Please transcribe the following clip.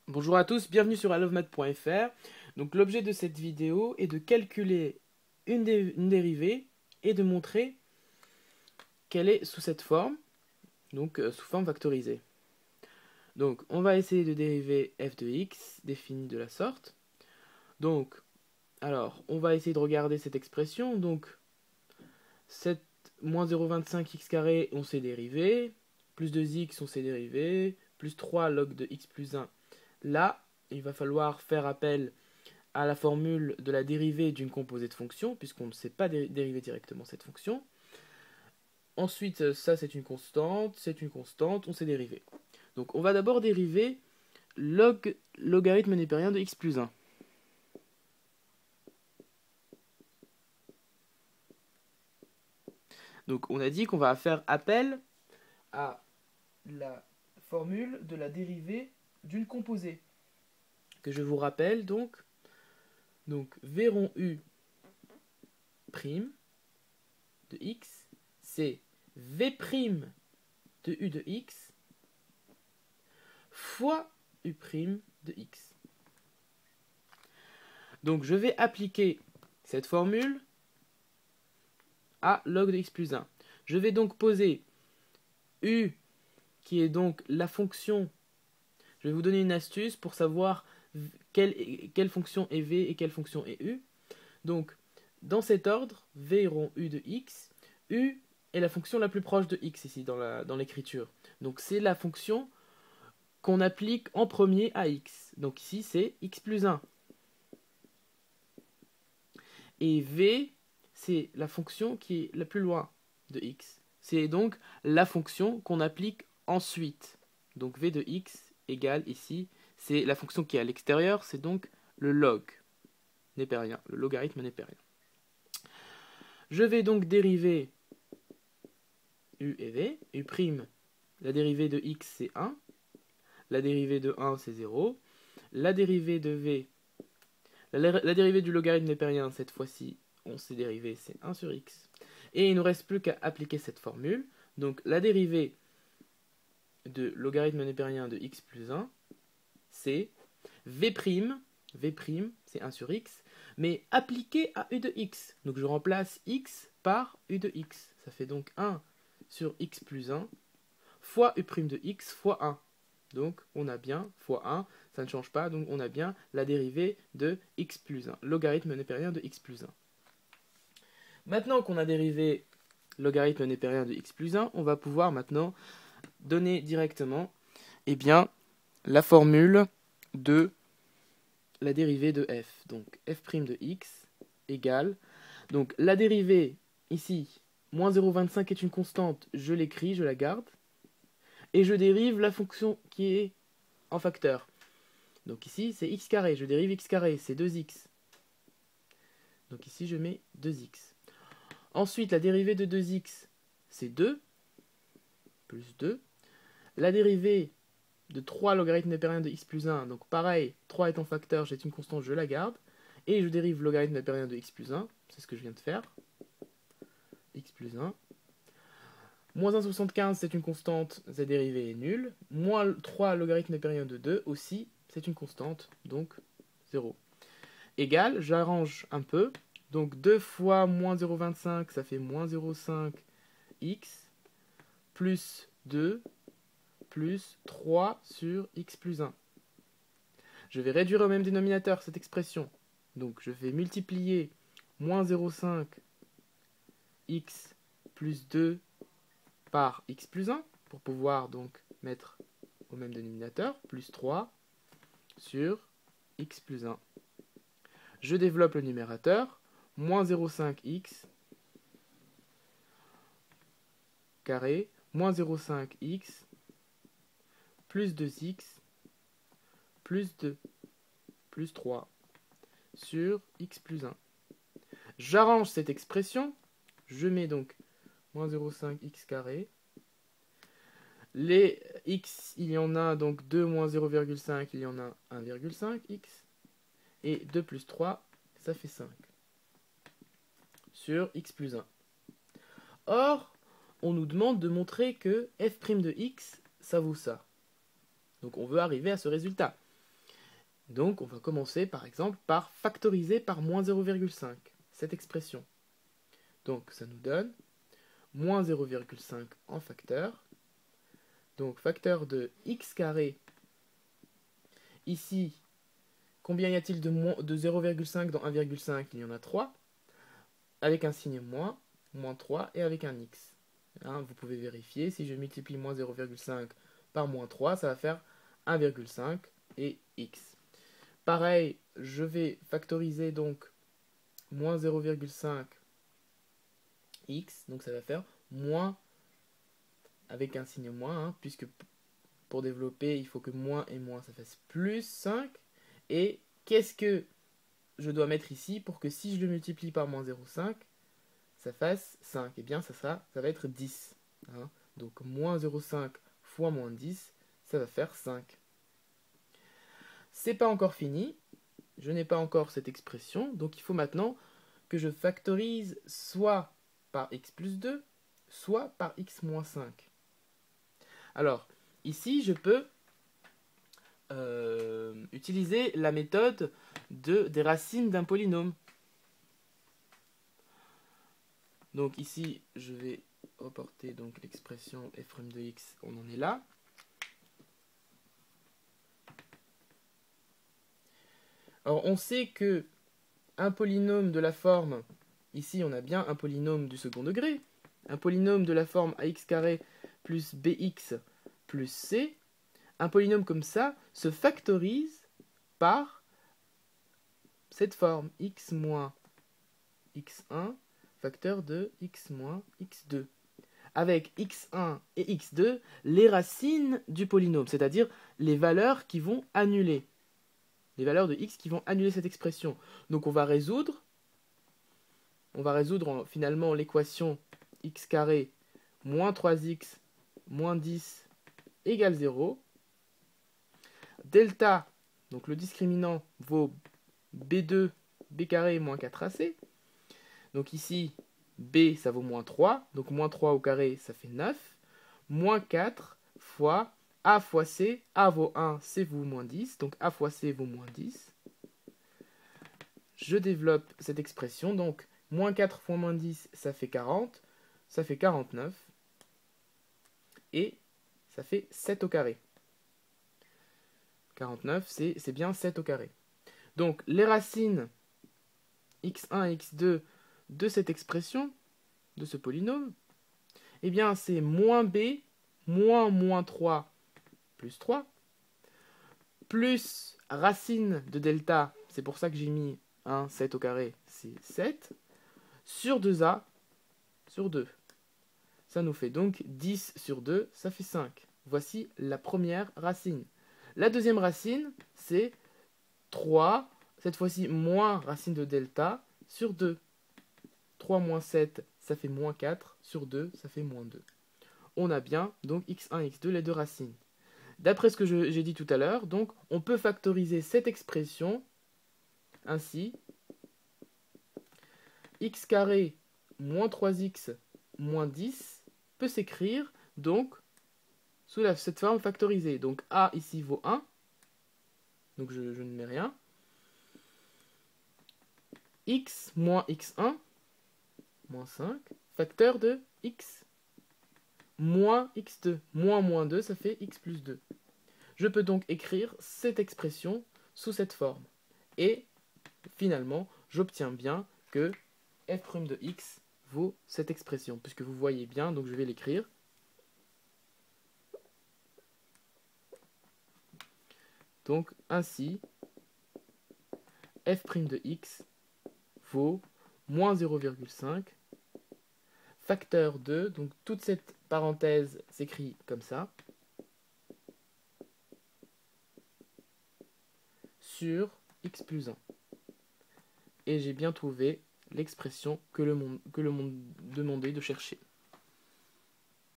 Bonjour à tous, bienvenue sur ilovemath.fr. Donc l'objet de cette vidéo est de calculer une dérivée et de montrer qu'elle est sous cette forme, donc sous forme factorisée. Donc on va essayer de dériver f de x définie de la sorte. Donc, alors, on va essayer de regarder cette expression. Donc, 7 moins 0,25x carré, on sait dériver. Plus 2x, on sait dériver. Plus 3 log de x plus 1. Là, il va falloir faire appel à la formule de la dérivée d'une composée de fonction, puisqu'on ne sait pas dériver directement cette fonction. Ensuite, ça c'est une constante, on sait dériver. Donc on va d'abord dériver logarithme népérien de x plus 1. Donc on a dit qu'on va faire appel à la formule de la dérivée d'une composée, que je vous rappelle donc v rond u prime de x, c'est v prime de u de x fois u prime de x. Donc je vais appliquer cette formule à log de x plus 1. Je vais donc poser u, qui est donc la fonction. Je vais vous donner une astuce pour savoir quelle fonction est v et quelle fonction est u. Donc, dans cet ordre, v rond u de x, u est la fonction la plus proche de x ici dans l'écriture. Donc c'est la fonction qu'on applique en premier à x. Donc ici c'est x plus 1. Et v, c'est la fonction qui est la plus loin de x. C'est donc la fonction qu'on applique ensuite. Donc v de x égale ici, c'est la fonction qui est à l'extérieur, c'est donc le log népérien, le logarithme népérien. Je vais donc dériver u et v. U prime, la dérivée de x c'est 1, la dérivée de 1 c'est 0, la dérivée de v, la dérivée du logarithme népérien cette fois-ci, on sait dériver, c'est 1 sur x. Et il ne nous reste plus qu'à appliquer cette formule. Donc la dérivée de logarithme népérien de x plus 1, c'est v', c'est 1 sur x, mais appliqué à u de x. Donc je remplace x par u de x. Ça fait donc 1 sur x plus 1 fois u' de x fois 1. Donc on a bien fois 1, ça ne change pas, donc on a bien la dérivée de x plus 1, logarithme népérien de x plus 1. Maintenant qu'on a dérivé logarithme népérien de x plus 1, on va pouvoir maintenant donner directement la formule de la dérivée de f. Donc f' de x égale, donc la dérivée ici, moins 0,25 est une constante, je l'écris, je la garde, et je dérive la fonction qui est en facteur. Donc ici c'est x carré, je dérive x carré, c'est 2x. Donc ici je mets 2x. Ensuite la dérivée de 2x c'est 2, plus 2. La dérivée de 3 logarithme népérien de x plus 1, donc pareil, 3 étant facteur, j'ai une constante, je la garde, et je dérive logarithme népérien de x plus 1, c'est ce que je viens de faire, x plus 1. Moins 1,75 c'est une constante, sa dérivée est nulle. Moins 3 logarithme népérien de 2 aussi, c'est une constante, donc 0. Égal, j'arrange un peu, donc 2 fois moins 0,25 ça fait moins 0,5x, plus 2, plus 3 sur x plus 1. Je vais réduire au même dénominateur cette expression. Donc je vais multiplier moins 0,5 x plus 2 par x plus 1 pour pouvoir donc mettre au même dénominateur, plus 3 sur x plus 1. Je développe le numérateur, moins 0,5x carré, moins 0,5x plus 2x plus 2 plus 3 sur x plus 1. J'arrange cette expression, je mets donc moins 0,5x carré. Les x, il y en a donc 2 moins 0,5, il y en a 1,5x. Et 2 plus 3, ça fait 5. Sur x plus 1. Or, on nous demande de montrer que f' de x, ça vaut ça. Donc on veut arriver à ce résultat. Donc on va commencer par exemple par factoriser par moins 0,5, cette expression. Donc ça nous donne moins 0,5 en facteur. Donc facteur de x carré. Ici, combien y a-t-il de 0,5 dans 1,5? Il y en a 3. Avec un signe moins, moins 3 et avec un x. Hein, vous pouvez vérifier, si je multiplie moins 0,5 par moins 3, ça va faire 1,5 et x. Pareil, je vais factoriser donc moins 0,5 x, donc ça va faire moins avec un signe moins, hein, puisque pour développer, il faut que moins et moins ça fasse plus 5. Et qu'est-ce que je dois mettre ici pour que si je le multiplie par moins 0,5, ça fasse 5? Eh bien, ça va être 10. Hein. Donc, moins 0,5 fois moins 10, ça va faire 5. C'est pas encore fini. Je n'ai pas encore cette expression. Donc, il faut maintenant que je factorise soit par x plus 2, soit par x moins 5. Alors, ici, je peux utiliser la méthode des racines d'un polynôme. Donc ici, je vais reporter donc l'expression f' de x, on en est là. Alors on sait que un polynôme de la forme, ici on a bien un polynôme du second degré, un polynôme de la forme ax carré plus bx plus c, un polynôme comme ça se factorise par cette forme x moins x1 facteur de x moins x2. Avec x1 et x2, les racines du polynôme, c'est-à-dire les valeurs qui vont annuler. Les valeurs de x qui vont annuler cette expression. Donc on va résoudre finalement l'équation x carré moins 3x moins 10 égale 0. Delta, donc le discriminant, vaut b2 b carré moins 4ac. Donc ici, b, ça vaut moins 3. Donc moins 3 au carré, ça fait 9. Moins 4 fois a fois c. A vaut 1, c vaut moins 10. Donc a fois c vaut moins 10. Je développe cette expression. Donc moins 4 fois moins 10, ça fait 40. Ça fait 49. Et ça fait 7 au carré. 49, c'est bien 7 au carré. Donc les racines x1 et x2 de cette expression, de ce polynôme, eh bien c'est moins b, moins 3 plus 3, plus racine de delta, c'est pour ça que j'ai mis 1, 7 au carré, c'est 7, sur 2a, sur 2. Ça nous fait donc 10 sur 2, ça fait 5. Voici la première racine. La deuxième racine, c'est 3, cette fois-ci moins racine de delta, sur 2. 3 moins 7, ça fait moins 4, sur 2, ça fait moins 2. On a bien donc x1 et x2, les deux racines. D'après ce que j'ai dit tout à l'heure, donc on peut factoriser cette expression ainsi. X carré moins 3x moins 10 peut s'écrire donc sous cette forme factorisée. Donc a ici vaut 1, donc je ne mets rien. X moins x1 moins 5, facteur de x moins x2. Moins 2, ça fait x plus 2. Je peux donc écrire cette expression sous cette forme. Et finalement, j'obtiens bien que f' de x vaut cette expression, puisque vous voyez bien, donc je vais l'écrire. Donc ainsi, f' de x vaut moins 0,5 facteur de, donc toute cette parenthèse s'écrit comme ça, sur x plus 1. Et j'ai bien trouvé l'expression que le monde demandait de chercher.